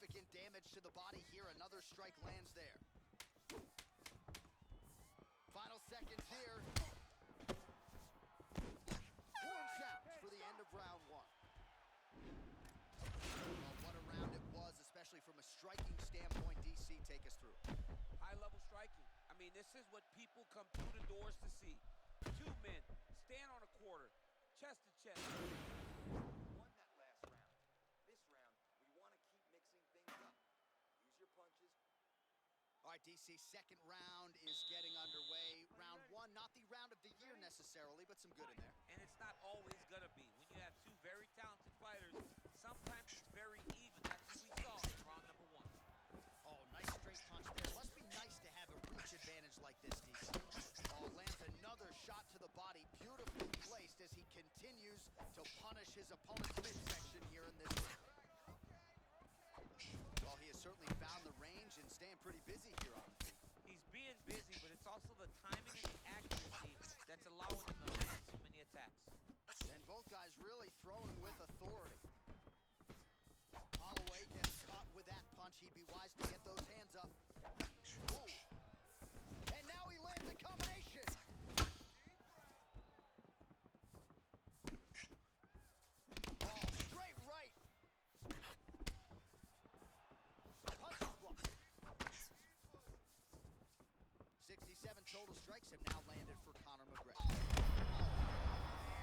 significant damage to the body here. Another strike lands there. Final seconds here. 4 counts for the end of round 1. Well, what a round it was, especially from a striking standpoint. DC, take us through. High-level striking. I mean, this is what people come through the doors to see. 2 men, stand on a quarter, chest to chest. Won that last round. This round, we want to keep mixing things up. Use your punches. All right, DC, second round is getting underway. Round 1, not the round of the year necessarily, but some good in there. And it's not always gonna be. When you have 2 very talented fighters, sometimes it's very even. That's what we saw in round number 1. Oh, nice straight punch there. Must be nice to have a reach advantage like this, DC. Oh, lands another shot to the body. Beautifully placed as he continues to punish his opponent's midsection here in this round. Well, he has certainly found the range and staying pretty busy here on the feet. He's being busy, but it's also the timing and the accuracy that's allowing him to land so many attacks. And both guys really throwing with authority. Holloway gets caught with that punch. He'd be wise to get those hands up. Ooh. And now he lands a combination. Oh, straight right. Punch is blocked. 67 total strikes have now landed for Conor McGregor. Oh,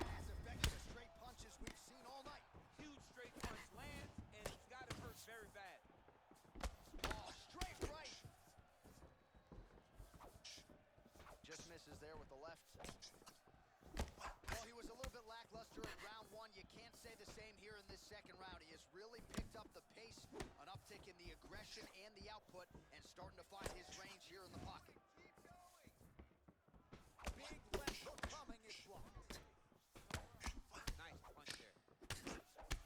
man, as effective as straight punches we've seen all night. Huge straight punch lands, and it's got to hurt very bad. Oh, straight right. Just misses there with the left. Well, he was a little bit lackluster in round 1. You can't say the same here in this second round. He has really picked up the pace, an uptick in the aggression and the output, and starting to find his range here in the pocket. Big left hook coming is blocked. Nice punch there.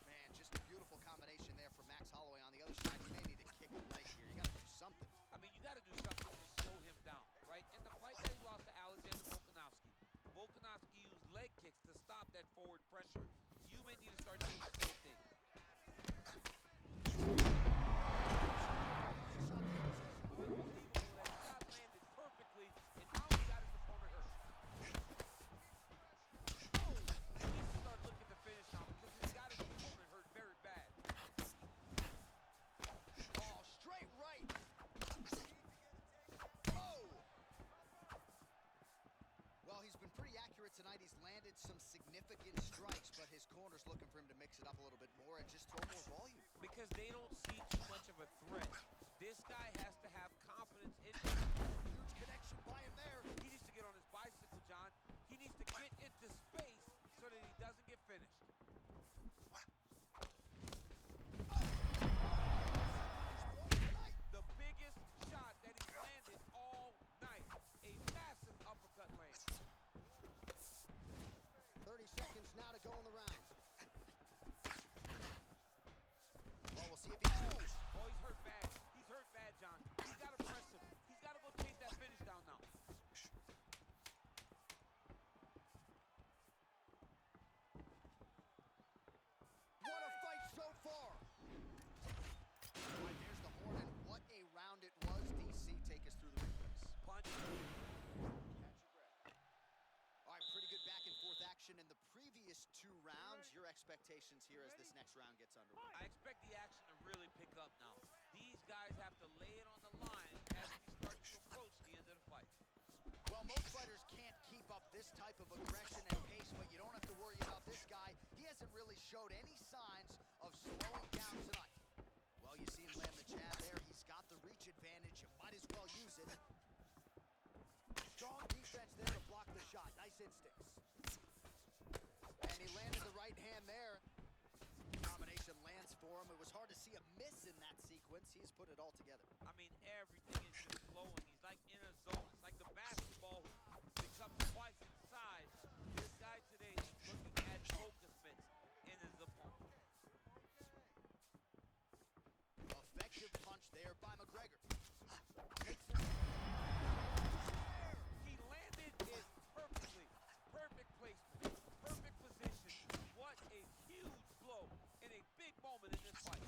Man, just a beautiful combination there from Max Holloway on the other side. You may need to kick a leg here. You got to do something. I mean, you got to do something to slow him down, right? In the fight that he lost to Alexander Volkanovski, Volkanovski used leg kicks to stop that forward pressure. You may need to start doing the same thing. Unbelievable. That shot landed perfectly, and now he got his opponent hurt. Oh, he needs to start looking to finish now because he's got his opponent hurt very bad. Oh, straight right. Oh! Well, he's been pretty accurate tonight. He's landed some significant strikes, but his corner's looking for him to mix it up a little bit more and just throw more volume. Because they don't see too much of a threat. This guy has to have confidence in him. Huge connection by him there. He needs to get on his bicycle, John. He needs to get into space so that he doesn't get finished. The biggest shot that he's landed all night. A massive uppercut land. 30 seconds now to go in the round. Well, we'll see if he moves. Oh, he's hurt bad. He's hurt bad, John. He's got to press him. He's got to go chase that finish down now. What a fight so far. All right, there's the horn, and what a round it was. DC, take us through the replays. Punch. Catch your breath. All right, pretty good back and forth action in the previous 2 rounds. Your expectations here as this next round gets underway? I expect the action to really pick up now. These guys have to lay it on the line as we start to approach the end of the fight. Well, most fighters can't keep up this type of aggression and pace, but you don't have to worry about this guy. He hasn't really showed any signs of slowing down tonight. Well, you see him land the jab there. He's got the reach advantage. You might as well use it. Strong defense there to block the shot. Nice instincts. And he landed the right hand there. Combination lands for him. It was hard to see a miss in that sequence. He's put it all together. I mean, everything is just flowing. He's like in a zone. It's like the basketball becomes twice its size. This guy today is looking at focus mitts in his opponent. Effective punch there by McGregor. Takes it. He landed it perfectly. Perfect placement. Perfect position. What a huge blow in a big moment in this fight.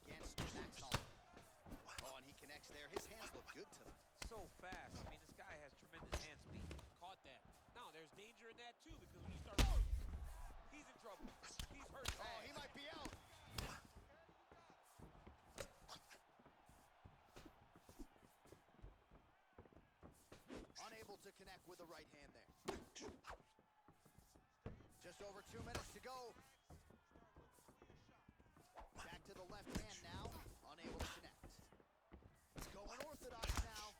against Max Holloway. Oh, and he connects there. His hands look good tonight. So fast. I mean, this guy has tremendous hand speed. Caught that. Now, there's danger in that, too, because when you start... He's in trouble. He's hurt Oh, bad. he might be out. Unable to connect with the right hand there. Just over 2 minutes to go. Back to the left hand now. Unable to connect. Going orthodox now.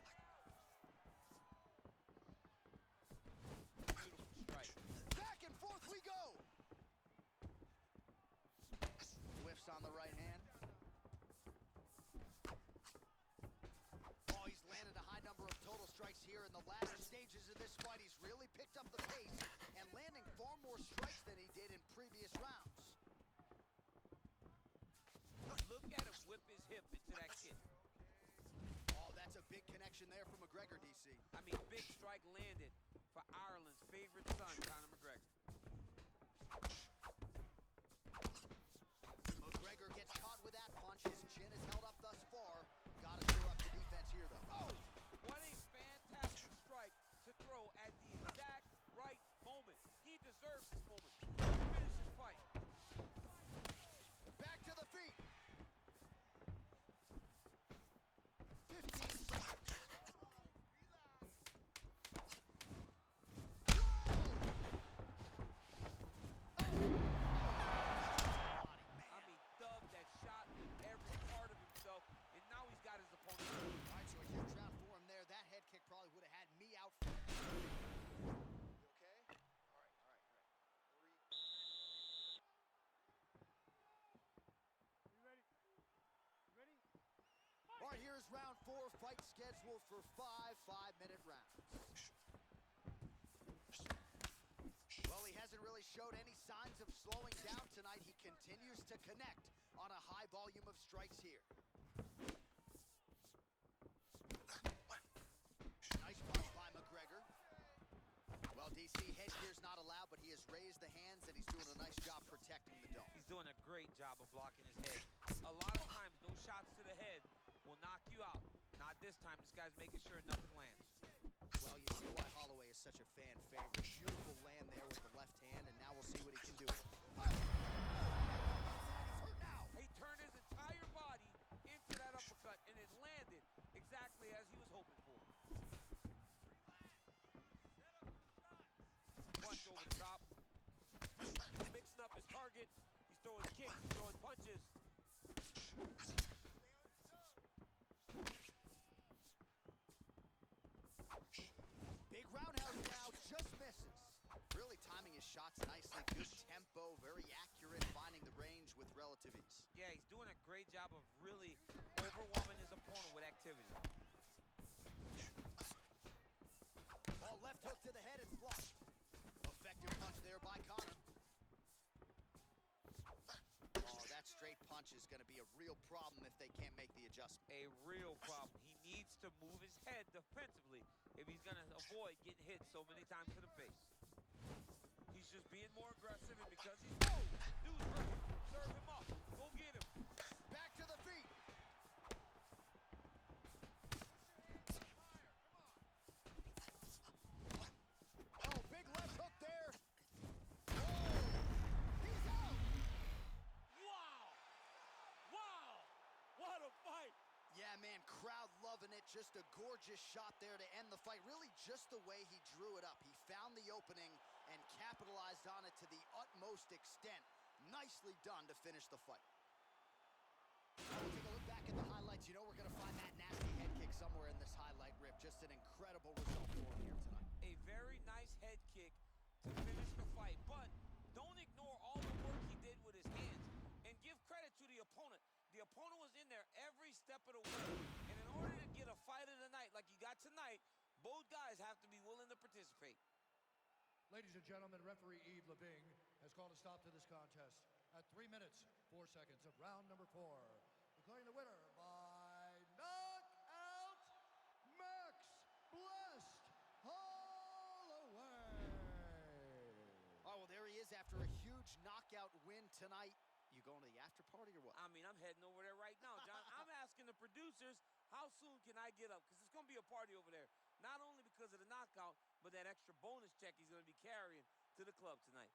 Beautiful strike. Back and forth we go. Whiffs on the right hand. Oh, he's landed a high number of total strikes here in the latter stages of this fight. He's really picked up the pace and landing far more strikes than he did in previous rounds. Look at him whip his hip into that kick. Oh, that's a big connection there from McGregor, DC. I mean, big strike landed for Ireland's favorite son, Conor McGregor. McGregor gets caught with that punch. His chin is held up thus far. Got to throw up the defense here, though. Oh, what a fantastic strike to throw at the exact right moment. He deserves this moment to finish his fight. Back to the feet. 15 seconds. I mean, Doug that shot with every part of himself, and now he's got his opponent. All right, so a huge round for him there. That head kick probably would have had me out. You okay? All right. All right, here's round 4. Fight scheduled for 5 5-minute rounds. Well, he hasn't really showed any signs of slowing down tonight. He continues to connect on a high volume of strikes here. Nice punch by McGregor. Well, DC, headgear's not allowed, but he has raised the hands, and he's doing a nice job protecting the dome. He's doing a great job of blocking his head. A lot of times, those shots to the head will knock you out. Not this time. This guy's making sure nothing lands. Well, you see why Holloway is such a fan favorite. Beautiful land there with the left hand, and now we'll see what he can do. He's hurt now. He turned his entire body into that uppercut, and it landed exactly as he was hoping for. Punch over the top. Mixing up his target. He's throwing kicks, he's throwing punches. Big roundhouse now, just misses. Really timing his shots nicely. Good tempo, very accurate, finding the range with relative ease. Yeah, he's doing a great job of really overwhelming his opponent with activity. Ball left hook to the head and flushed. Effective punch there by Conor. Oh, that straight punch is going to be a real problem if they can't make the adjustment. A real problem. He needs to move his head defensively if he's going to avoid getting hit so many times to the face. He's just being more aggressive, and because he's... Oh! Dude's hurt. Serve him up. Go get him. Back to the feet. Oh, big left hook there. Oh, he's out. Wow! Wow! What a fight! Yeah, man, crowd loving it. Just a gorgeous shot there to end the fight. Really just the way he drew it up. He found the opening and capitalized on it to the utmost extent. Nicely done to finish the fight. We'll take a look back at the highlights. You know we're going to find that nasty head kick somewhere in this highlight rip. Just an incredible result for him here tonight. A very nice head kick to finish the fight, but don't ignore all the work he did with his hands, and give credit to the opponent. The opponent was in there every step of the way, and in order to get a fight of the night like you got tonight, both guys have to be willing to participate. Ladies and gentlemen, referee Yves Leving has called a stop to this contest at 3 minutes, 4 seconds of round number 4. Declaring the winner by knockout, Max Blessed Holloway. Oh, well, there he is after a huge knockout win tonight. You You going to the after party or what? I mean, I'm heading over there right now, John. I'm asking the producers, how soon can I get up? Because it's going to be a party over there. Not only because of the knockout, but that extra bonus check he's going to be carrying to the club tonight.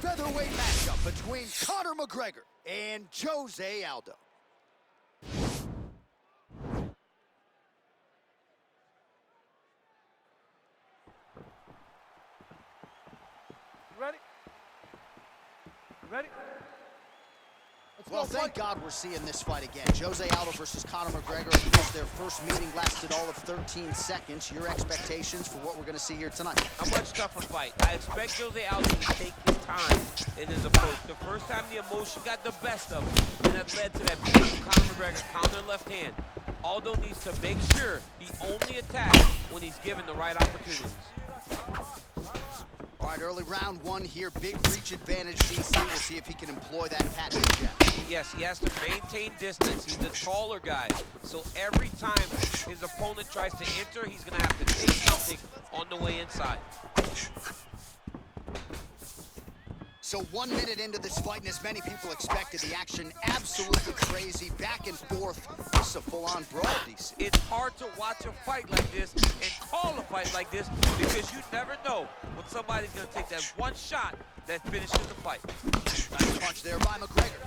featherweight matchup between Conor McGregor and Jose Aldo. Ready? Ready? Well, thank God we're seeing this fight again. Jose Aldo versus Conor McGregor. Of course, their first meeting lasted all of 13 seconds. Your expectations for what we're going to see here tonight? A much tougher fight. I expect Jose Aldo to take his time in his approach. The first time the emotion got the best of him, and that led to that beautiful Conor McGregor counter left hand. Aldo needs to make sure he only attacks when he's given the right opportunities. All right, early round one here. Big reach advantage, DC. We'll see if he can employ that patented jab. Yes, he has to maintain distance. He's the taller guy. So every time his opponent tries to enter, he's going to have to take something on the way inside. So 1 minute into this fight, and as many people expected, the action absolutely crazy, back and forth. This is a full-on brawl, DC. It's hard to watch a fight like this and call a fight like this because you never know when somebody's going to take that one shot that finishes the fight. Nice punch there by McGregor.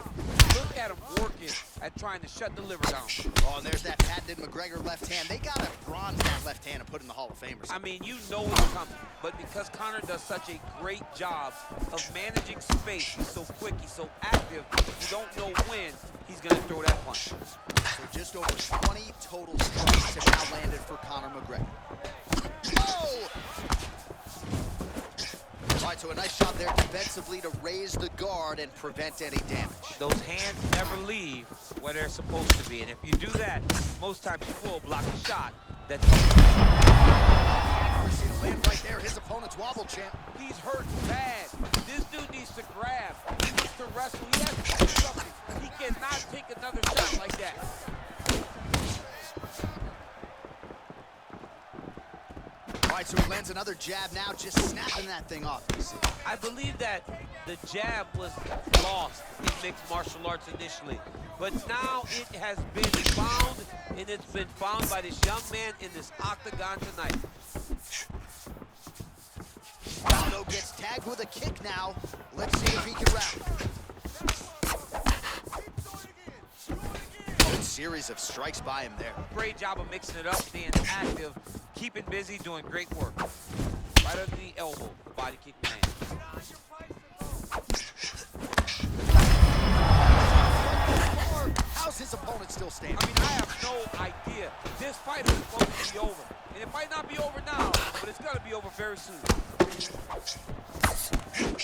Look at him working at trying to shut the liver down. Oh, and there's that patented McGregor left hand. They got to bronze that left hand and put in the Hall of Famers. I mean, you know it's coming, but because Conor does such a great job of managing space, he's so quick, he's so active, you don't know when he's going to throw that punch. So just over 20 total strikes have now landed for Conor McGregor. Oh! All right, so a nice shot there defensively to raise the guard and prevent any damage. Those hands never leave where they're supposed to be, and if you do that, most times you will block a shot that's... Accuracy to land right there, his opponent's wobble champ. He's hurt bad. This dude needs to grab. He needs to wrestle. He has to do something. He cannot take another shot like that. All right, so he lands another jab now, just snapping that thing off. I believe that the jab was lost in mixed martial arts initially, but now it has been found, and it's been found by this young man in this octagon tonight. Aldo gets tagged with a kick now. Let's see if he can rally. Good series of strikes by him there. Great job of mixing it up, staying active, keeping busy, doing great work. Right under the elbow, the body kick man. How's his opponent still standing? I mean, I have no idea. This fight is supposed to be over. And it might not be over now, but it's gonna be over very soon.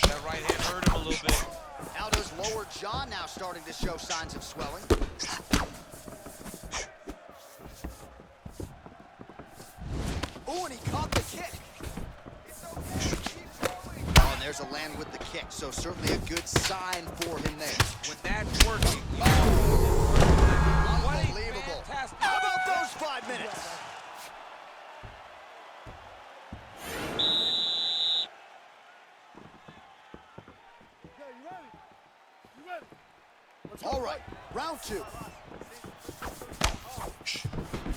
That right hand hurt him a little bit. Aldo's lower jaw now starting to show signs of swelling. Ooh, and he caught the kick. Oh, and there's a land with the kick, so certainly a good sign for him there. When that's working, Unbelievable. How about those 5 minutes? All right, round two.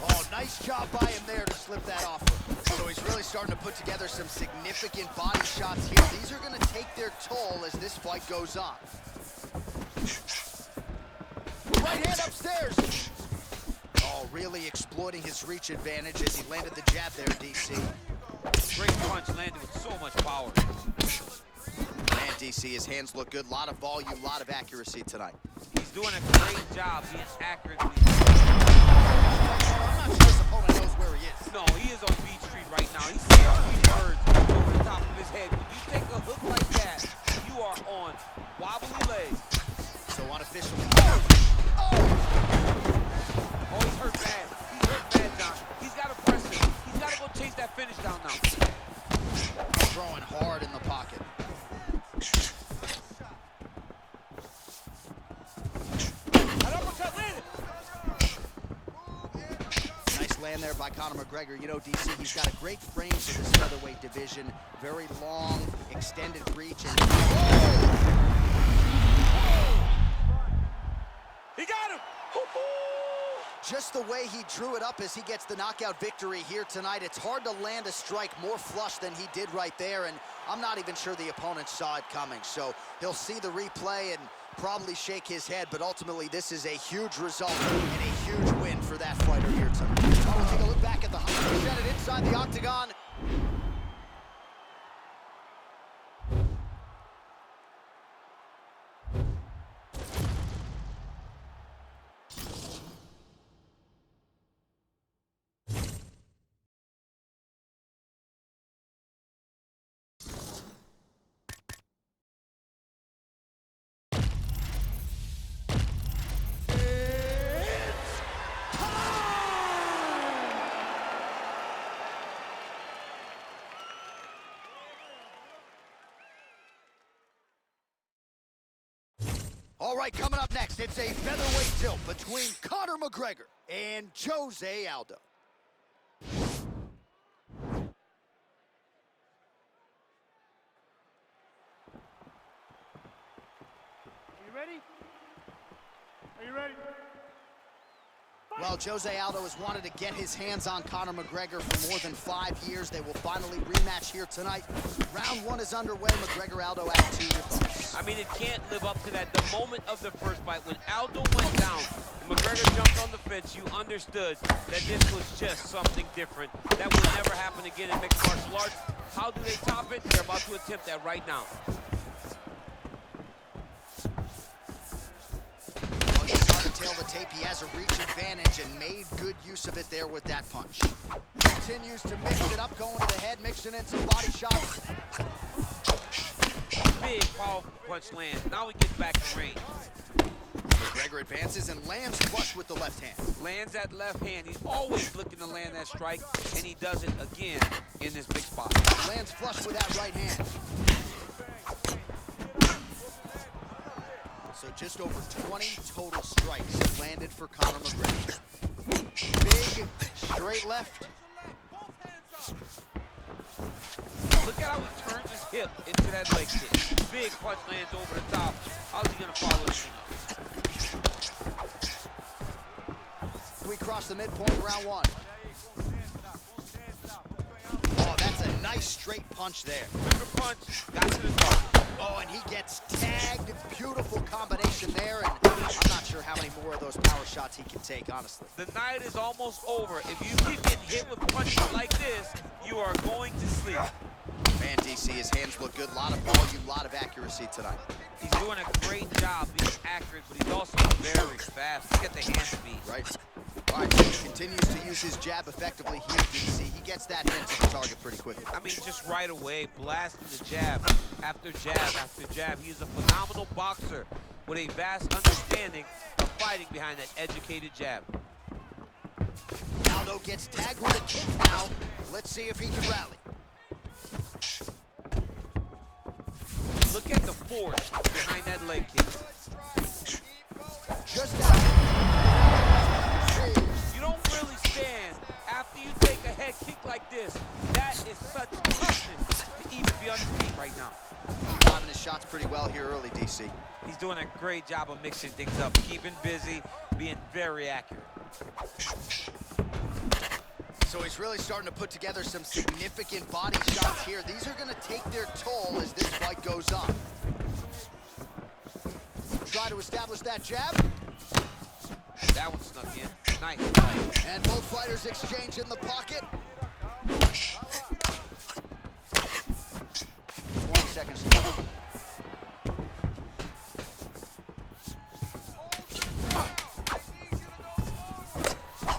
Oh, nice job by him there to slip that off. So he's really starting to put together some significant body shots here. These are going to take their toll as this fight goes on. Right hand upstairs. Oh, really exploiting his reach advantage as he landed the jab there, DC. Great punch landed with so much power. Man, DC, his hands look good. A lot of volume, a lot of accuracy tonight. He's doing a great job being accurate. I'm not sure his opponent knows where he is. No, he is on Beach Street right now. He's seeing three birds over the top of his head. When you take a hook like that, you are on wobbly legs. So unofficially. Oh, he's hurt bad. He's hurt bad, John. He's got to press it. He's got to go chase that finish down now. Throwing hard in the pocket. Nice land there by Conor McGregor. You know, DC, he's got a great frame for this featherweight division. Very long, extended reach, and He got him! just just the way he drew it up as he gets the knockout victory here tonight. It's hard to land a strike more flush than he did right there, and I'm not even sure the opponent saw it coming. So he'll see the replay and probably shake his head, but ultimately this is a huge result and a huge win for that fighter here tonight. Oh, we'll take a look back at the presented inside the octagon. All right, coming up next, it's a featherweight tilt between Conor McGregor and Jose Aldo. Are you ready? Are you ready? Well, Jose Aldo has wanted to get his hands on Conor McGregor for more than 5 years. They will finally rematch here tonight. Round 1 is underway. McGregor, Aldo at 2 your thoughts. I mean, it can't live up to that. The moment of the first fight, when Aldo went down and McGregor jumped on the fence, you understood that this was just something different. That will never happen again in mixed martial arts. How do they top it? They're about to attempt that right now. Well, you saw the tail of the tape. He has a reach advantage and made good use of it there with that punch. Continues to mix it up, going to the head, mixing in some body shots. Big, powerful punch lands. Now he gets back to range. McGregor advances and lands flush with the left hand. Lands that left hand. He's always looking to land that strike, and he does it again in this big spot. Lands flush with that right hand. So just over 20 total strikes landed for Conor McGregor. Big, straight left. Look at how he turns his hip into that leg kick. Big punch lands over the top. How's he gonna follow this one up? We cross the midpoint of round 1. Oh, that's a nice straight punch there. Quicker punch, got to the top. Oh, and he gets tagged. Beautiful combination there, and I'm not sure how many more of those power shots he can take, honestly. The night is almost over. If you keep getting hit with punches like this, you are going to sleep. Man, DC, his hands look good. A lot of volume, a lot of accuracy tonight. He's doing a great job being accurate, but he's also very fast. Look at the hand speed. Right. All right, he continues to use his jab effectively here, DC. He gets that hit to the target pretty quickly. I mean, just right away, blasting the jab after jab after jab. He's a phenomenal boxer with a vast understanding of fighting behind that educated jab. Aldo gets tagged with a kick now. Let's see if he can rally. Look at the force behind that leg kick. Just out. You don't really stand after you take a head kick like this. That is such toughness to even be on his feet right now. Timing his shots pretty well here early, DC. He's doing a great job of mixing things up, keeping busy, being very accurate. So he's really starting to put together some significant body shots here. These are going to take their toll as this fight goes on. Try to establish that jab. That one snuck in. Nice. And both fighters exchange in the pocket. 20 seconds to go.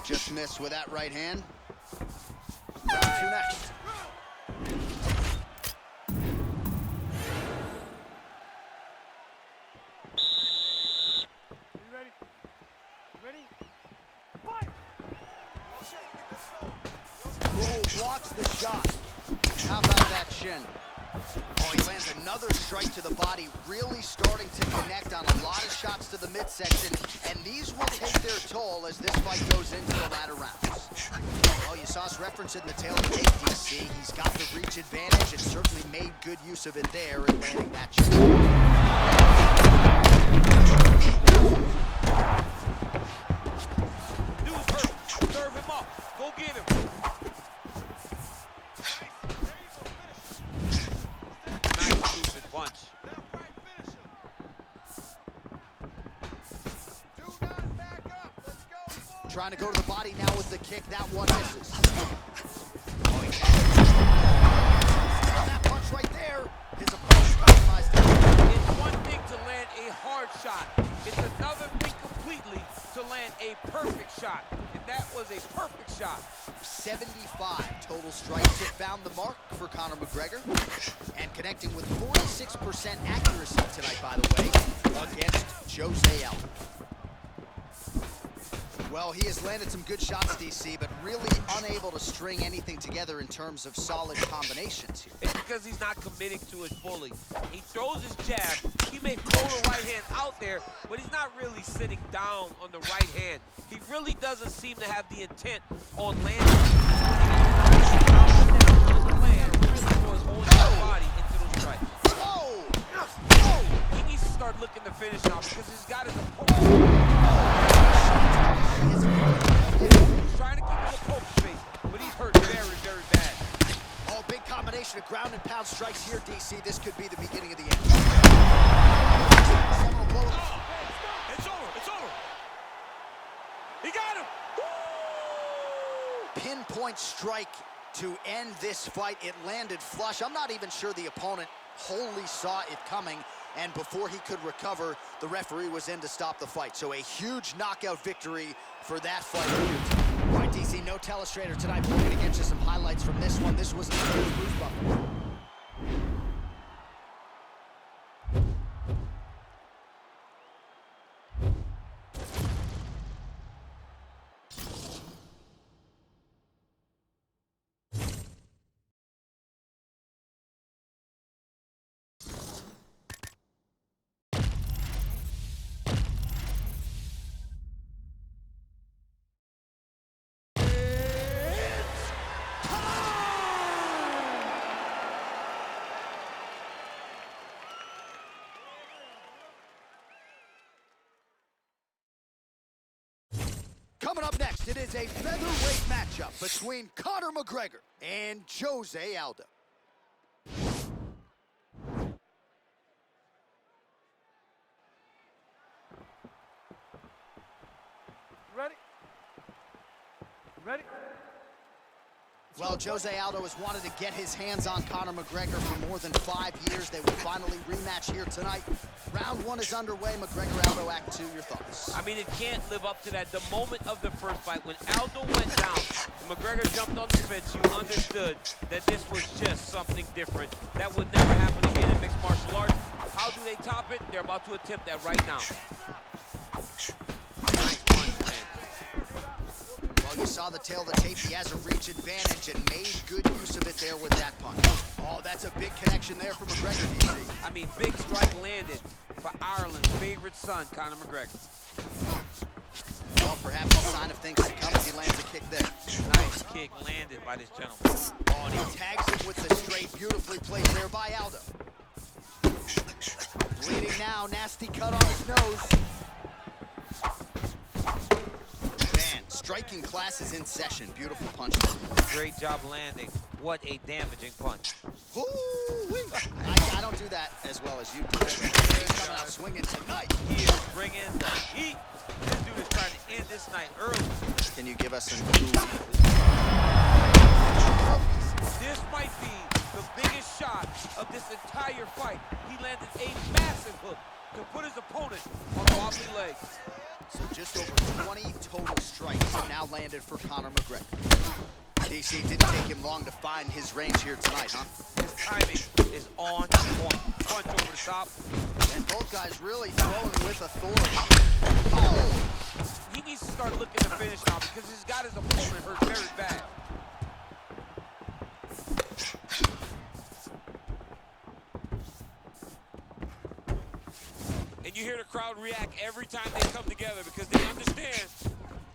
Just missed with that right hand. Round 2 next. You ready? You ready? Fight! Ooh, blocks the shot. How about that shin? Oh, he lands another strike to the body, really starting to connect on a lot of shots to the midsection, and these will take their toll as this fight goes into the latter rounds. Oh, you saw us referencing the tail of the tape, DC. He's got the reach advantage and certainly made good use of it there in landing that shot. Dude's Trying to go to the body now with the kick. That one misses. That punch right there. His opponent compromised it. It's one thing to land a hard shot. It's another thing completely to land a perfect shot. And that was a perfect shot. 75 total strikes. It found the mark for Conor McGregor. And connecting with 46% accuracy tonight, by the way, against Jose Aldo. Well, he has landed some good shots, DC, but really unable to string anything together in terms of solid combinations here. It's because he's not committing to it fully. He throws his jab. He may throw the right hand out there, but he's not really sitting down on the right hand. He really doesn't seem to have the intent on landing. He needs to start looking to finish now because he's got his opponent. He's trying to keep his opponent's face, but he's hurt very, very bad. Oh, big combination of ground and pound strikes here, DC. This could be the beginning of the end. It's over. It's over. He got him. Pinpoint strike to end this fight. It landed flush. I'm not even sure the opponent wholly saw it coming, and before he could recover, the referee was in to stop the fight. So a huge knockout victory for that fight. All right, DC, no telestrator tonight, but we're going to get you some highlights from this one. This was a huge goosebump. Coming up next, it is a featherweight matchup between Conor McGregor and Jose Aldo. Ready? Ready? Well, Jose Aldo has wanted to get his hands on Conor McGregor for more than 5 years. They will finally rematch here tonight. Round one is underway. McGregor, Aldo, Act 2, your thoughts? I mean, it can't live up to that. The moment of the first fight, when Aldo went down, McGregor jumped on the fence, you understood that this was just something different. That would never happen again in mixed martial arts. How do they top it? They're about to attempt that right now. Nice punch, man. Well, you saw the tail of the tape. He has a reach advantage and made good use of it there with that punch. Oh, that's a big connection there for McGregor, DC. I mean, big strike landed for Ireland's favorite son, Conor McGregor. Well, perhaps a sign of things to come as he lands a kick there. Nice kick landed by this gentleman. Oh, and he tags him with the straight, beautifully placed there by Aldo. Bleeding now, nasty cut on his nose. Man, striking class is in session. Beautiful punch. Great job landing. What a damaging punch. I don't do that as well as you do. He's coming out swinging tonight. He is bringing the heat. This dude is trying to end this night early. Can you give us some This might be the biggest shot of this entire fight. He landed a massive hook to put his opponent on wobbly legs. So just over 20 total strikes have now landed for Conor McGregor. DC, didn't take him long to find his range here tonight, huh? His timing is on point. Punch over the top. And both guys really throwing with authority. Oh! He needs to start looking to finish now because he's got his opponent hurt very bad. And you hear the crowd react every time they come together because they understand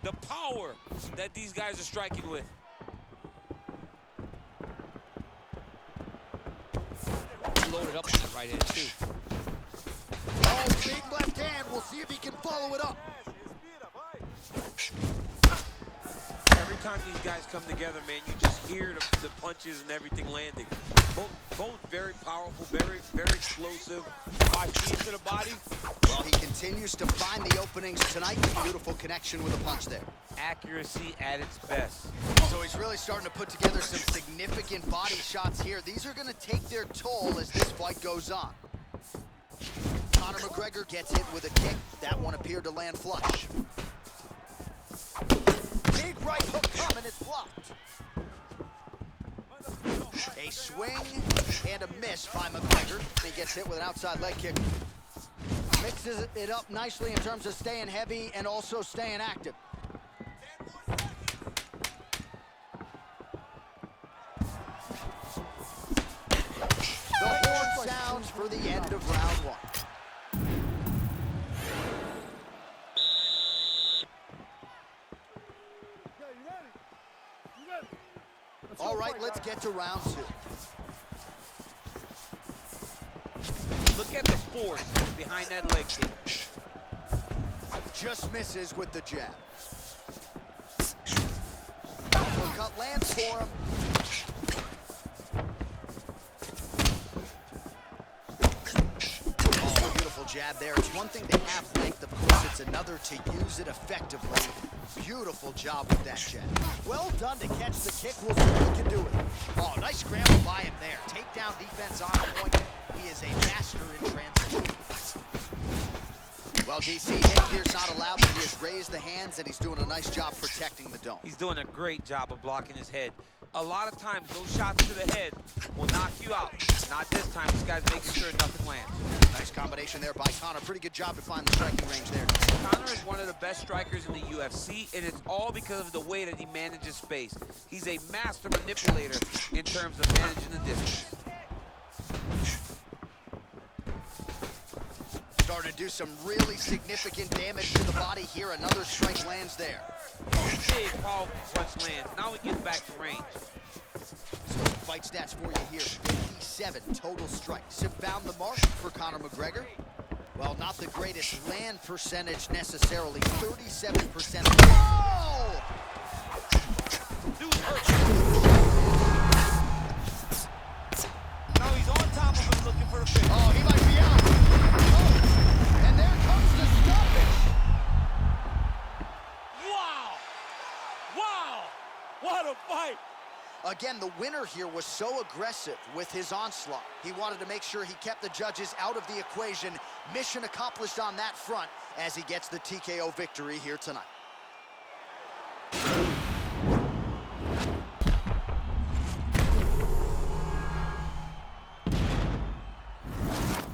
the power that these guys are striking with. Loaded up with that right hand, too. Oh, big left hand. We'll see if he can follow it up. Every time these guys come together, man, you just hear the punches and everything landing. Both very powerful, very explosive. Feet to the body. Well, he continues to find the openings tonight. Beautiful connection with a punch there. Accuracy at its best. So he's really starting to put together some significant body shots here. These are going to take their toll as this fight goes on. Conor McGregor gets hit with a kick. That one appeared to land flush. Big right hook coming, it's blocked. A swing and a miss by McGregor. He gets hit with an outside leg kick. Mixes it up nicely in terms of staying heavy and also staying active. The horn sounds for the end of round one. All right, let's get to round two. Look at the force behind that leg kick. Just misses with the jab. Uppercut lands for him. Oh, beautiful jab there. It's one thing to have length, of course. It's another to use it effectively. Beautiful job with that jab. Well done to catch the kick. We'll see if he can do it. Oh, nice scramble by him there. Takedown defense on point. He is a master in transition. Well, DC, head gear's not allowed, but he has raised the hands, and he's doing a nice job protecting the dome. He's doing a great job of blocking his head. A lot of times, those shots to the head will knock you out. Not this time. This guy's making sure nothing lands. Nice combination there by Conor. Pretty good job to find the striking range there. Conor is one of the best strikers in the UFC, and it's all because of the way that he manages space. He's a master manipulator in terms of managing the distance. Starting to do some really significant damage to the body here. Another strike lands there. Big, powerful punch lands. Now he gets back to range. So fight stats for you here. 57 total strikes. Have found the mark for Conor McGregor. Well, not the greatest land percentage necessarily. 37%. Whoa! Dude hurt. Now he's on top of him looking for the finish. Oh, he might be out. Oh, and there comes the stoppage. Wow! Wow! What a fight! Again, the winner here was so aggressive with his onslaught. He wanted to make sure he kept the judges out of the equation. Mission accomplished on that front as he gets the TKO victory here tonight.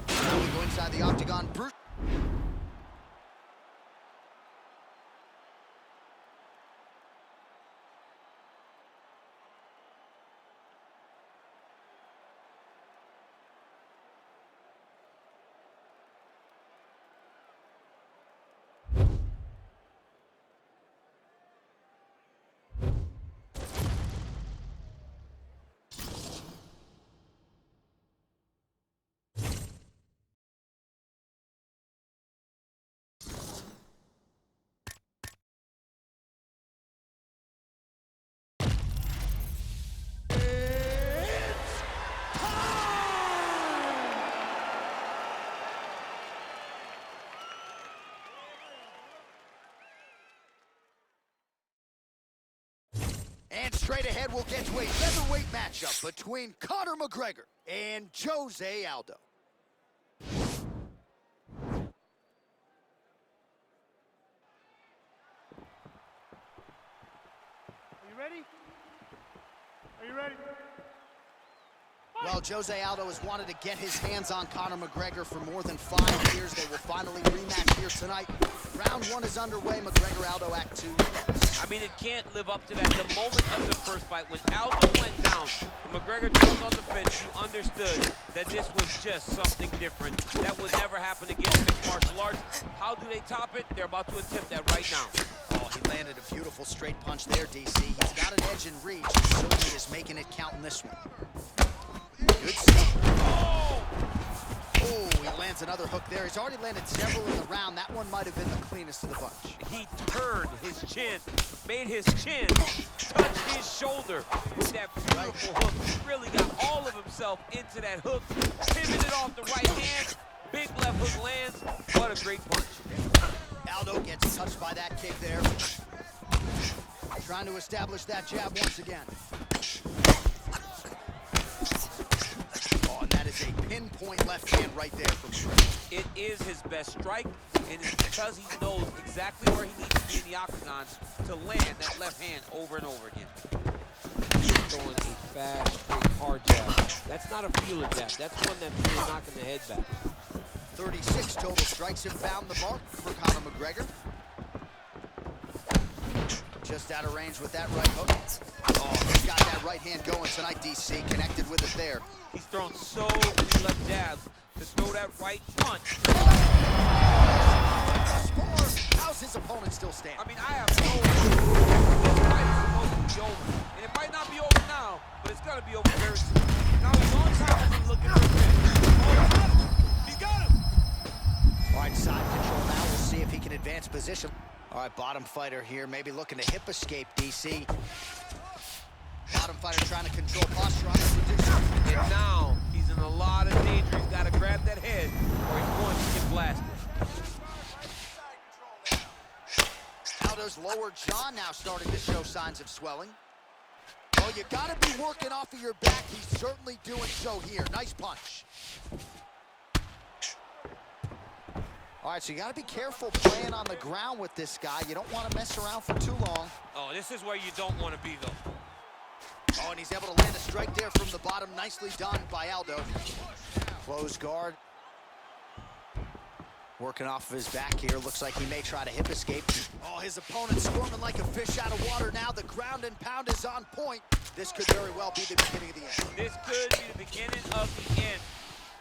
Now we go inside the octagon. Bruce. And straight ahead, we'll get to a featherweight matchup between Conor McGregor and Jose Aldo. Are you ready? Are you ready? Well, Jose Aldo has wanted to get his hands on Conor McGregor for more than 5 years. They will finally rematch here tonight. Round one is underway. McGregor Aldo Act 2. I mean, it can't live up to that. The moment of the first fight, when Aldo went down, McGregor jumped on the fence, you understood that this was just something different. That would never happen again in mixed martial arts. How do they top it? They're about to attempt that right now. Oh, he landed a beautiful straight punch there, DC. He's got an edge in reach. He certainly is making it count in this one. Good stuff. Oh! Oh, he lands another hook there. He's already landed several in the round. That one might have been the cleanest of the bunch. He turned his chin, made his chin touch his shoulder with that beautiful hook. He really got all of himself into that hook, pivoted off the right hand, big left hook lands. What a great punch. Aldo gets touched by that kick there. Trying to establish that jab once again. Oh, and that is a pinpoint left hand right there from McGregor. It is his best strike, and it's because he knows exactly where he needs to be in the octagon to land that left hand over and over again. Throwing a fast, straight, hard jab. That's not a feeler jab. That's one that's really knocking the head back. 36 total strikes have found the mark for Conor McGregor. Just out of range with that right hook. Oh, he's got that right hand going tonight, DC. Connected with it there. He's thrown so many left jabs to throw that right punch. How's his opponent still standing? I mean, I have no idea. This fight is supposed to be over. And it might not be over now, but it's going to be over very soon. Now, as long as Hamilton's looking for him. Oh, he got him! All right, side control now. We'll see if he can advance position. All right, bottom fighter here, maybe looking to hip escape, DC. Bottom fighter trying to control posture on the reducer. And now, he's in a lot of danger. He's got to grab that head, or he's going to get blasted. Aldo's lower jaw now starting to show signs of swelling. Well, you got to be working off of your back. He's certainly doing so here. Nice punch. All right, so you got to be careful playing on the ground with this guy. You don't want to mess around for too long. Oh, this is where you don't want to be, though. Oh, and he's able to land a strike there from the bottom. Nicely done by Aldo. Close guard. Working off of his back here. Looks like he may try to hip escape. Oh, his opponent's squirming like a fish out of water now. The ground and pound is on point. This could very well be the beginning of the end. This could be the beginning of the end.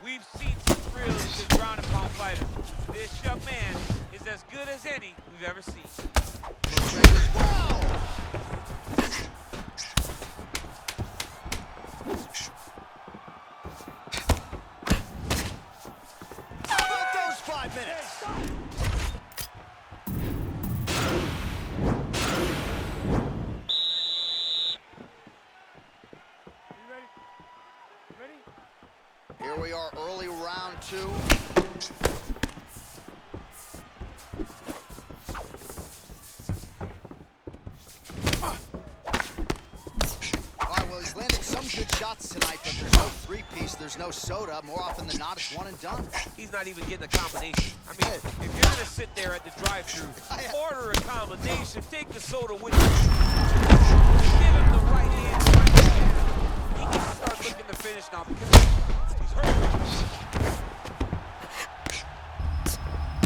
We've seen some real good ground and pound fighters. This young man is as good as any we've ever seen. Wow! About those 5 minutes. You ready? Ready? Here we are, early round 2. All right, well, he's landed some good shots tonight, but there's no three-piece, there's no soda. More often than not, it's one and done. He's not even getting a combination. I mean, if you're going to sit there at the drive-thru, order a combination, take the soda with you, give him the right hand, he can start looking to finish now because he's hurt.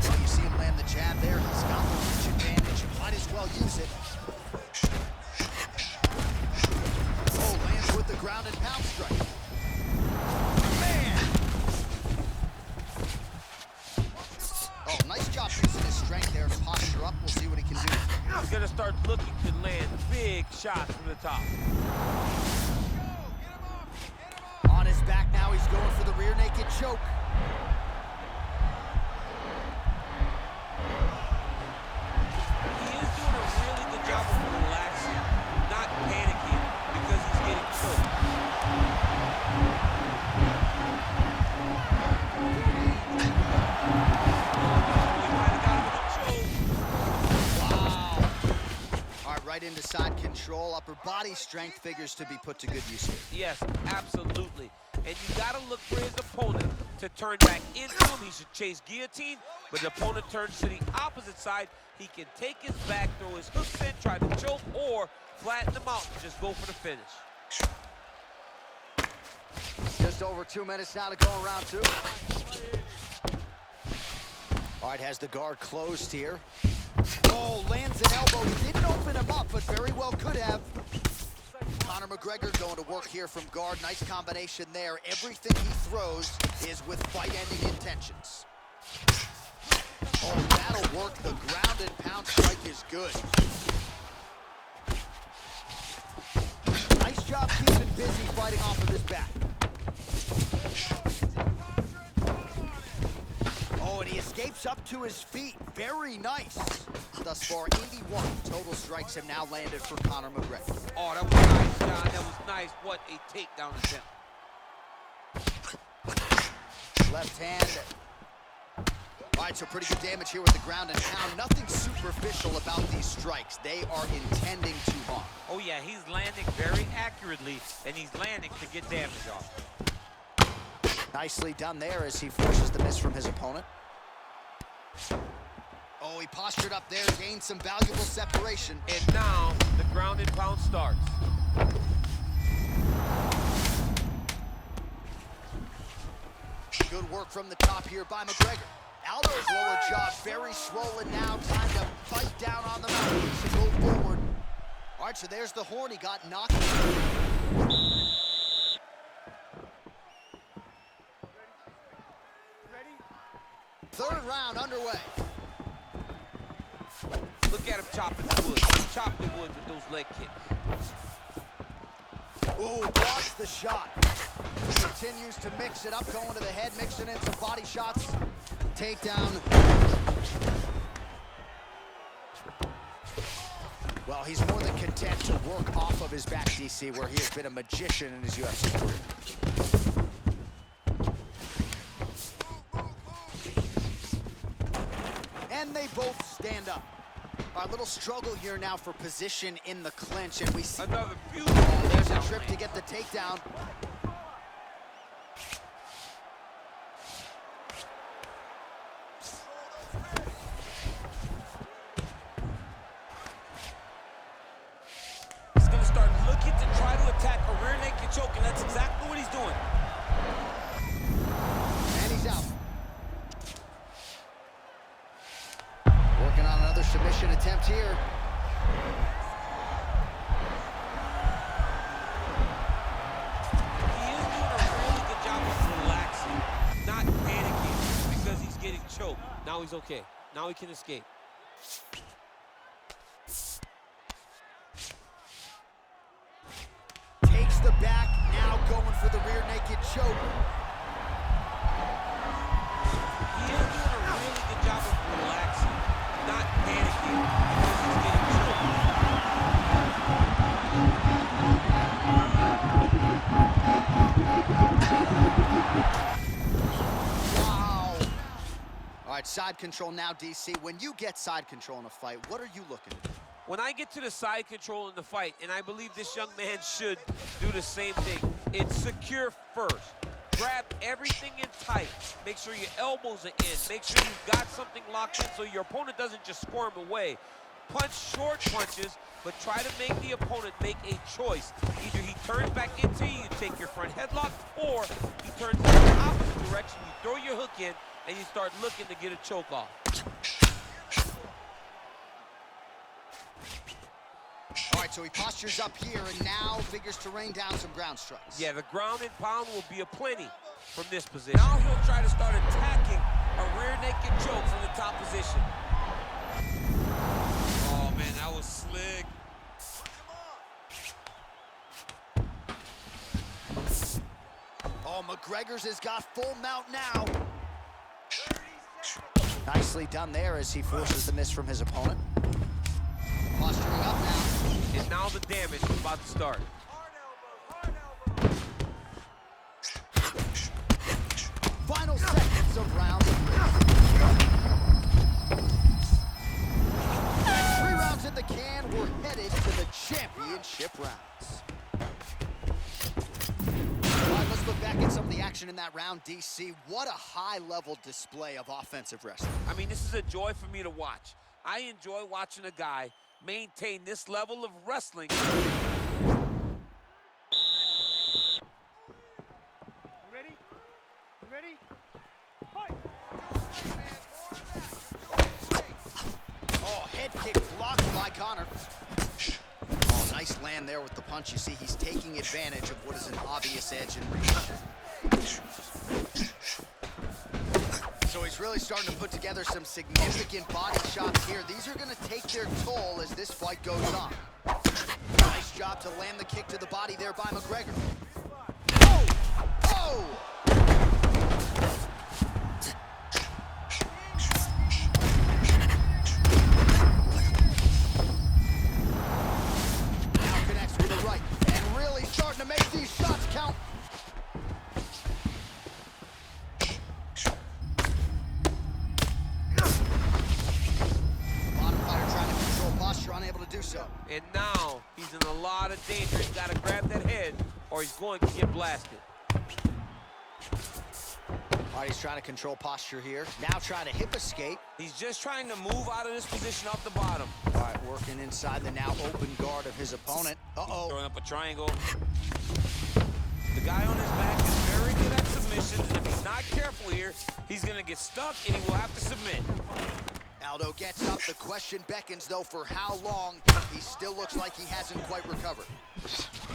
Well, you see him land the jab there. He's got the reach advantage. Might as well use it. Oh, lands with the ground and pound strike. Man! Oh, nice job using his strength there to posture up. We'll see what he can do. He's going to start looking to land big shots from the top. On his back now, he's going for the rear naked choke. He is doing a really good job of relaxing, not panicking because he's getting choked. He might have got him with a choke. Wow. All right, right into side control. Upper body strength figures to be put to good use here. Yes, absolutely. And you got to look for his opponent to turn back into him. He should chase guillotine, but the opponent turns to the opposite side. He can take his back, throw his hooks in, try to choke, or flatten him out and just go for the finish. Just over 2 minutes now to go in round 2. All right, has the guard closed here. Oh, lands an elbow. He didn't open him up, but very well could have. Conor McGregor going to work here from guard. Nice combination there. Everything he throws is with fight-ending intentions. Oh, that'll work. The ground and pound strike is good. Nice job keeping busy fighting off of his back. he escapes up to his feet. Very nice. Thus far, 81 total strikes have now landed for Conor McGregor. Oh, that was nice, John. That was nice. What a takedown attempt. Left hand. All right, so pretty good damage here with the ground and pound. Nothing superficial about these strikes. They are intending to harm. Oh, yeah, he's landing very accurately, and he's landing to get damage off. Nicely done there as he forces the miss from his opponent. Oh, he postured up there, gained some valuable separation. And now the ground and pound starts. Good work from the top here by McGregor. Aldo's lower jaw very swollen now. Time to fight down on the mouthpiece and go forward. All right, so there's the horn. He got knocked. Third round underway. Look at him chopping the wood. Chop the wood with those leg kicks. Ooh, blocks the shot. Continues to mix it up, going to the head, mixing in some body shots. Takedown. Well, he's more than content to work off of his back, DC, where he has been a magician in his UFC career. And they both stand up. A little struggle here now for position in the clinch, and we see another beautiful. Oh, there's a trip to get the takedown. He's going to start looking to try to attack a rear naked choke, and that's exactly what he's doing. And he's out. Working on another submission attempt here. He is doing a really good job of relaxing, not panicking because he's getting choked. Now he's okay. Now he can escape. Takes the back, now going for the rear naked choke. He is doing a really good job of relaxing, not panicking because he's getting choked. Wow. All right, side control now, DC. When you get side control in a fight, what are you looking to do? When I get to the side control in the fight, and I believe this young man should do the same thing, it's secure first. Grab everything in tight. Make sure your elbows are in. Make sure you've got something locked in so your opponent doesn't just squirm away. Punch short punches, but try to make the opponent make a choice. Either he turns back into you, you take your front headlock, or he turns in the opposite direction, you throw your hook in, and you start looking to get a choke off. All right, so he postures up here and now figures to rain down some ground strikes. Yeah, the ground and pound will be aplenty from this position. Now he'll try to start attacking a rear naked choke from the top position. Oh, man, that was slick. Oh, McGregor's has got full mount now. Nicely done there as he forces the miss from his opponent. Posturing up now. And now the damage is about to start. Final seconds of round 3. 3 rounds in the can. We're headed to the championship rounds. All right, let's look back at some of the action in that round, DC. What a high-level display of offensive wrestling. I mean, this is a joy for me to watch. I enjoy watching a guy maintain this level of wrestling. Ready? Ready? Fight! Oh, head kick blocked by Conor. Oh, nice land there with the punch. You see, he's taking advantage of what is an obvious edge in reach. So he's really starting to put together some significant body shots here. These are going to take their toll as this fight goes on. Nice job to land the kick to the body there by McGregor. Oh! Oh! so. And now he's in a lot of danger. He's got to grab that head or he's going to get blasted. All right, he's trying to control posture here. Now trying to hip escape. He's just trying to move out of this position off the bottom. All right, working inside the now open guard of his opponent. Uh-oh. Throwing up a triangle. The guy on his back is very good at submissions, and if he's not careful here, he's going to get stuck, and he will have to submit. Aldo gets up. The question beckons, though, for how long. He still looks like he hasn't quite recovered.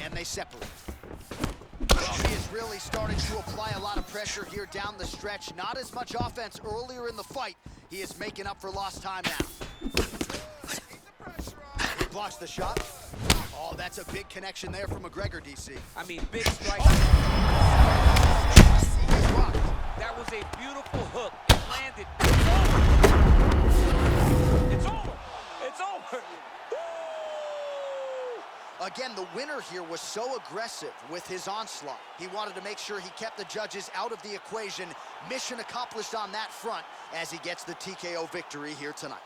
And they separate. Well, he is really starting to apply a lot of pressure here down the stretch. Not as much offense earlier in the fight. He is making up for lost time now. He blocks the shot. Oh, that's a big connection there from McGregor, DC. I mean, big strike. He's rocked. That was a beautiful hook. It landed. It's over. It's over. Again, the winner here was so aggressive with his onslaught. He wanted to make sure he kept the judges out of the equation. Mission accomplished on that front as he gets the TKO victory here tonight.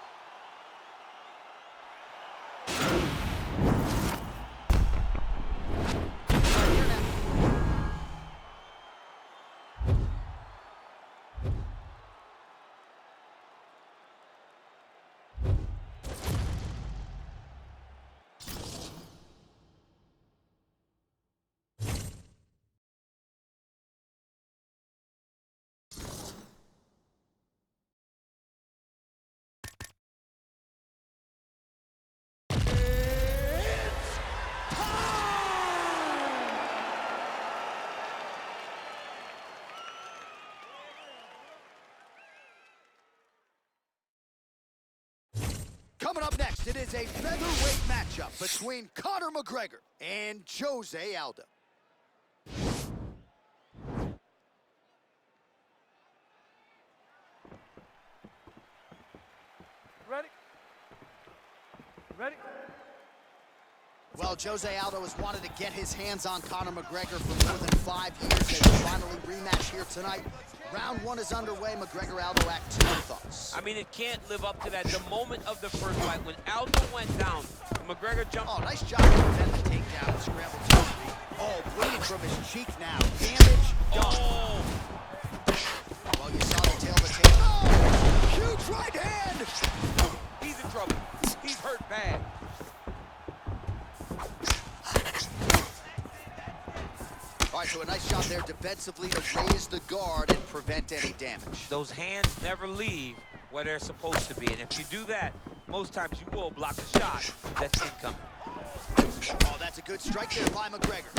Coming up next, it is a featherweight matchup between Conor McGregor and Jose Aldo. Ready? Ready? Well, Jose Aldo has wanted to get his hands on Conor McGregor for more than 5 years. They will finally rematch here tonight. Round one is underway. McGregor, Aldo, Act 2. Thoughts? I mean, it can't live up to that. The moment of the first fight, when Aldo went down, McGregor jumped. Oh, nice job to defend the takedown and scramble to his feet. Oh, bleeding from his cheek now. Damage done. Oh! Well, you saw the tail of the tape. Oh, huge right hand. He's in trouble. He's hurt bad. All right, so a nice job there defensively to raise the guard and prevent any damage. Those hands never leave where they're supposed to be. And if you do that, most times you will block a shot that's incoming. Oh, that's a good strike there by McGregor.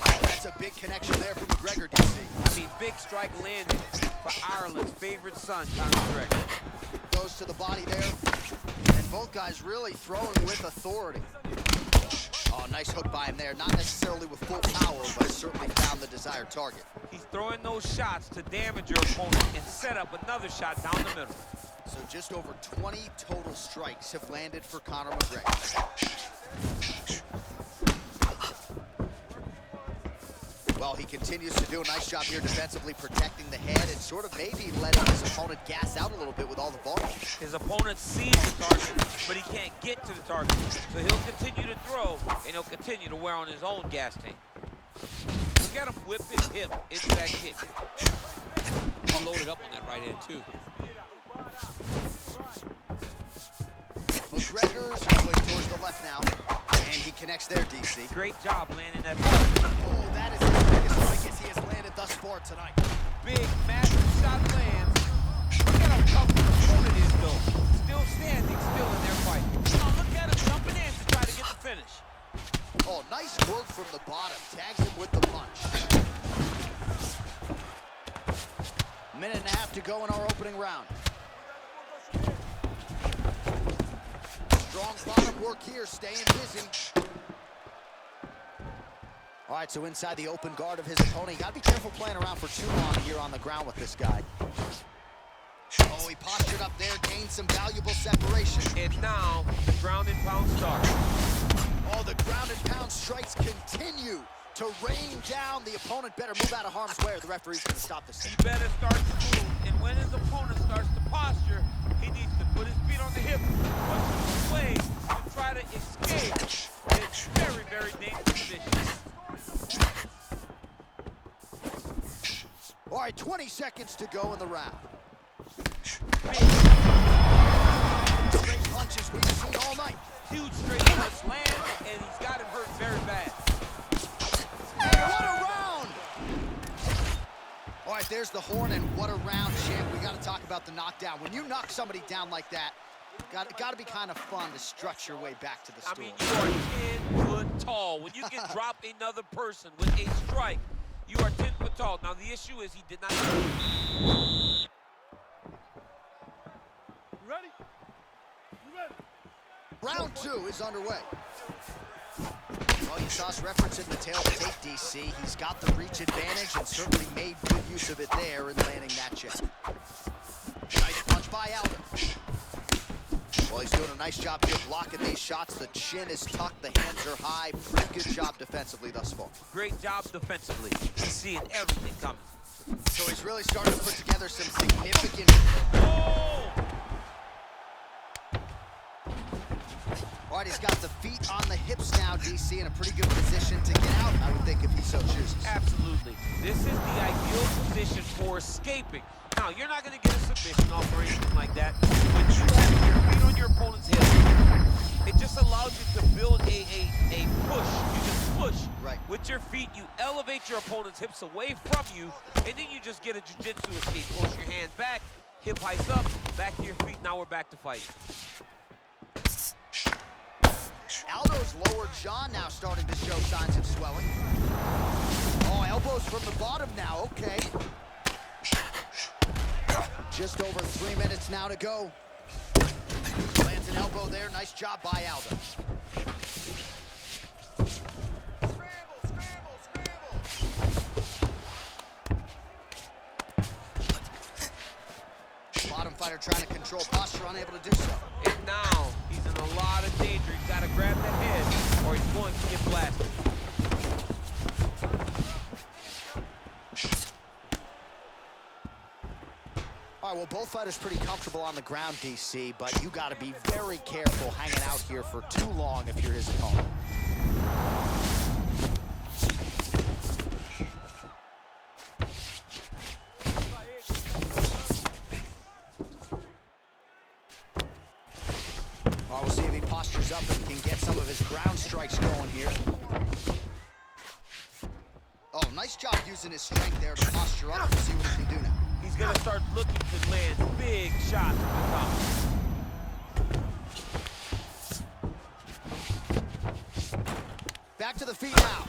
Oh, that's a big connection there for McGregor, DC. I mean, big strike landed for Ireland's favorite son, Conor McGregor. Goes to the body there. And both guys really throwing with authority. Oh, nice hook by him there. Not necessarily with full power, but certainly found the desired target. He's throwing those shots to damage your opponent and set up another shot down the middle. So just over 20 total strikes have landed for Conor McGregor. Well, he continues to do a nice job here defensively protecting the head and sort of maybe letting his opponent gas out a little bit with all the volume. His opponent sees the target, but he can't get to the target. So he'll continue to throw, and he'll continue to wear on his own gas tank. Look at him whip his hip into that kick. He loaded up on that right hand, too. McGregor's going towards the left now, and he connects there, DC. Great job landing that. Oh, that is his biggest strike as he has landed thus far tonight. Big, massive shot lands. Look at how tough the opponent is, though. Still standing, still in their fight. Oh, look at him jumping in to try to get the finish. Oh, nice work from the bottom. Tags him with the punch. Minute and a half to go in our opening round. Strong bottom work here, staying busy. All right, so inside the open guard of his opponent. You gotta be careful playing around for too long here on the ground with this guy. Oh, he postured up there, gained some valuable separation. And now, the ground and pound starts. Oh, the ground and pound strikes continue to rain down. The opponent better move out of harm's way or the referee's gonna stop this thing. He better start to move, and when his opponent starts to posture, he needs to put his feet on the hip, push him away, 20 seconds to go in the round. Straight punches we've seen all night. Huge straight punch land, and he's got him hurt very bad. What a round! All right, there's the horn, and what a round, champ. We got to talk about the knockdown. When you knock somebody down like that, got to be kind of fun to strut your way back to the stool. I mean, you are 10 foot tall. When you can drop another person with a strike, you are 10 foot tall. Now, the issue is he did not... You ready? You ready? Round 2 is underway. Well, you saw us referencing the tail of tape, DC. He's got the reach advantage and certainly made good use of it there in landing that jab. Nice punch by Aldo. Well, he's doing a nice job here blocking these shots. The chin is tucked, the hands are high. Pretty good job defensively thus far. Great job defensively. He's seeing everything coming. So he's really starting to put together some significant... Oh! All right, he's got the feet on the hips now, DC, in a pretty good position to get out, I would think, if he so chooses. Absolutely. This is the ideal position for escaping. Now, you're not going to get a submission off or anything like that, but you have your feet on your opponent's hips. It just allows you to build a push. You just push. Right. With your feet, you elevate your opponent's hips away from you, and then you just get a jiu-jitsu escape. Push your hand back, hip heights up, back to your feet. Now we're back to fight. Aldo's lower jaw now starting to show signs of swelling. Oh, elbows from the bottom now, okay. Just over 3 minutes now to go. Lands an elbow there, nice job by Aldo. Bottom fighter trying to control posture, unable to do so. And now, he's in a lot of danger. He's got to grab that head, or he's going to get blasted. All right, well, both fighters pretty comfortable on the ground, DC, but you got to be very careful hanging out here for too long if you're his opponent. All right, we'll see if he postures up and can get some of his ground strikes going here. Oh, nice job using his strength there to posture up. We'll see what he can do now. He's going to start looking to land big shots from the top. Back to the feet now.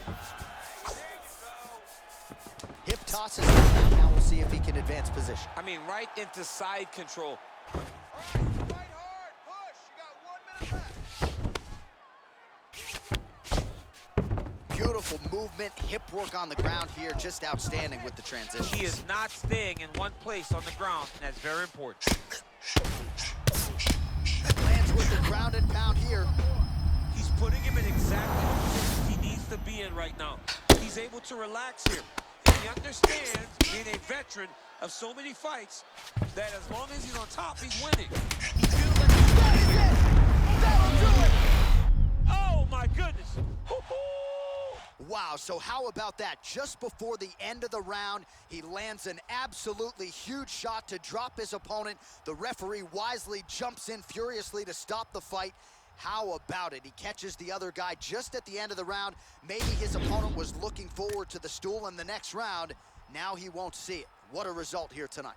Hip tosses him down. Now we'll see if he can advance position. I mean, right into side control. Fight hard, push. You got 1 minute left. Beautiful movement, hip work on the ground here. Just outstanding with the transition. He is not staying in one place on the ground, and that's very important. Lands with the ground and pound here. He's putting him in exactly the position he needs to be in right now. He's able to relax here. And he understands, being a veteran of so many fights, that as long as he's on top, he's winning. He feels like he's got it. That'll do it. Oh, my goodness. Wow, so how about that? Just before the end of the round, he lands an absolutely huge shot to drop his opponent. The referee wisely jumps in furiously to stop the fight. How about it? He catches the other guy just at the end of the round. Maybe his opponent was looking forward to the stool in the next round. Now he won't see it. What a result here tonight.